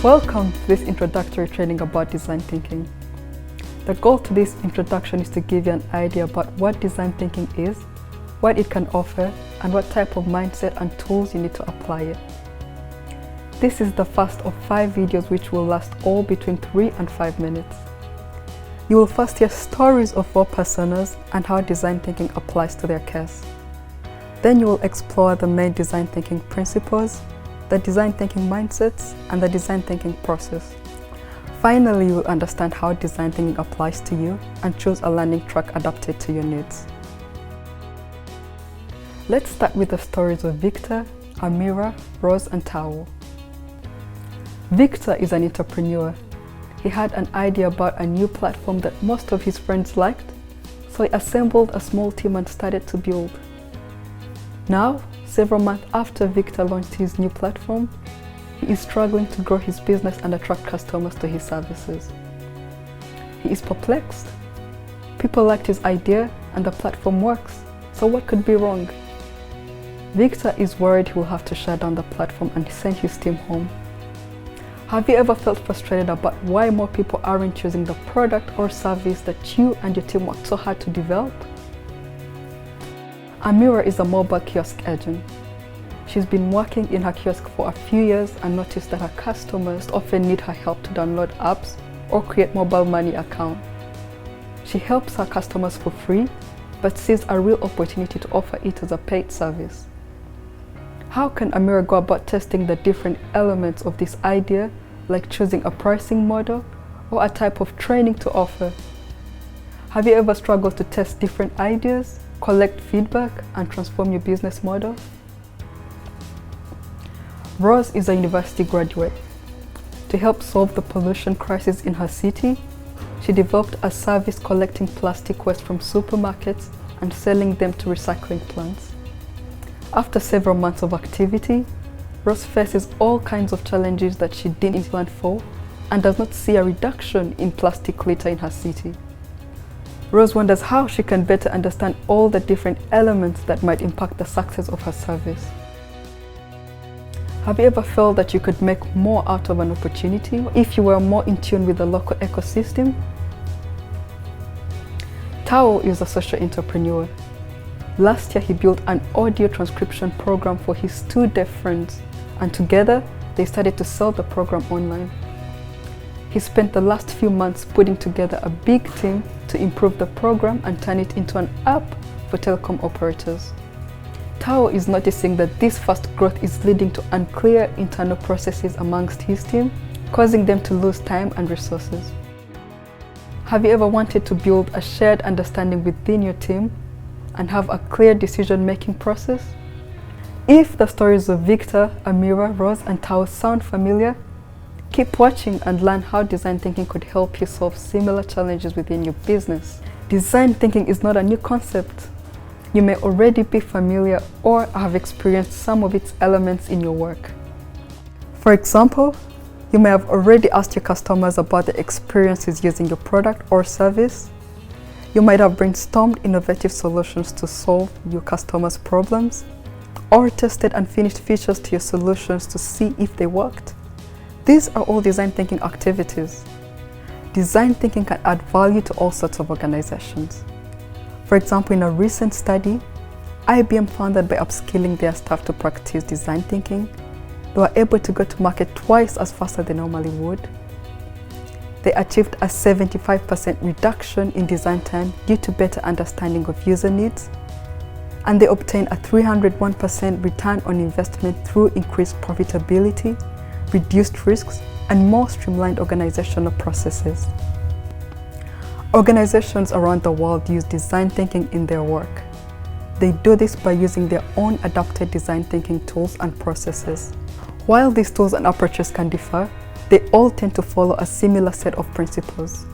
Welcome to this introductory training about design thinking. The goal to this introduction is to give you an idea about what design thinking is, what it can offer, and what type of mindset and tools you need to apply it. This is the first of 5 videos which will last all between 3 and 5 minutes. You will first hear stories of 4 personas and how design thinking applies to their case. Then you will explore the main design thinking principles, the design thinking mindsets, and the design thinking process. Finally, you will understand how design thinking applies to you and choose a learning track adapted to your needs. Let's start with the stories of Victor, Amira, Rose, and Tao. Victor is an entrepreneur. He had an idea about a new platform that most of his friends liked, so he assembled a small team and started to build. Now, several months after Victor launched his new platform, he is struggling to grow his business and attract customers to his services. He is perplexed. People liked his idea and the platform works, so what could be wrong? Victor is worried he will have to shut down the platform and send his team home. Have you ever felt frustrated about why more people aren't choosing the product or service that you and your team worked so hard to develop? Amira is a mobile kiosk agent. She's been working in her kiosk for a few years and noticed that her customers often need her help to download apps or create mobile money accounts. She helps her customers for free, but sees a real opportunity to offer it as a paid service. How can Amira go about testing the different elements of this idea, like choosing a pricing model or a type of training to offer? Have you ever struggled to test different ideas, collect feedback, and transform your business model? Rose is a university graduate. To help solve the pollution crisis in her city, she developed a service collecting plastic waste from supermarkets and selling them to recycling plants. After several months of activity, Rose faces all kinds of challenges that she didn't plan for and does not see a reduction in plastic litter in her city. Rose wonders how she can better understand all the different elements that might impact the success of her service. Have you ever felt that you could make more out of an opportunity if you were more in tune with the local ecosystem? Tao is a social entrepreneur. Last year, he built an audio transcription program for his 2 deaf friends, and together, they started to sell the program online. He spent the last few months putting together a big team to improve the program and turn it into an app for telecom operators. Tao is noticing that this fast growth is leading to unclear internal processes amongst his team, causing them to lose time and resources. Have you ever wanted to build a shared understanding within your team and have a clear decision-making process? If the stories of Victor, Amira, Rose, and Tao sound familiar, keep watching and learn how design thinking could help you solve similar challenges within your business. Design thinking is not a new concept. You may already be familiar or have experienced some of its elements in your work. For example, you may have already asked your customers about their experiences using your product or service. You might have brainstormed innovative solutions to solve your customers' problems, or tested unfinished features to your solutions to see if they worked. These are all design thinking activities. Design thinking can add value to all sorts of organizations. For example, in a recent study, IBM found that by upskilling their staff to practice design thinking, they were able to go to market twice as fast as they normally would. They achieved a 75% reduction in design time due to better understanding of user needs, and they obtained a 301% return on investment through increased profitability, reduced risks, and more streamlined organizational processes. Organizations around the world use design thinking in their work. They do this by using their own adapted design thinking tools and processes. While these tools and approaches can differ, they all tend to follow a similar set of principles.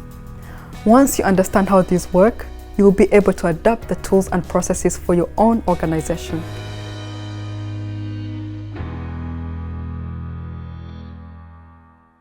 Once you understand how these work, you will be able to adapt the tools and processes for your own organization.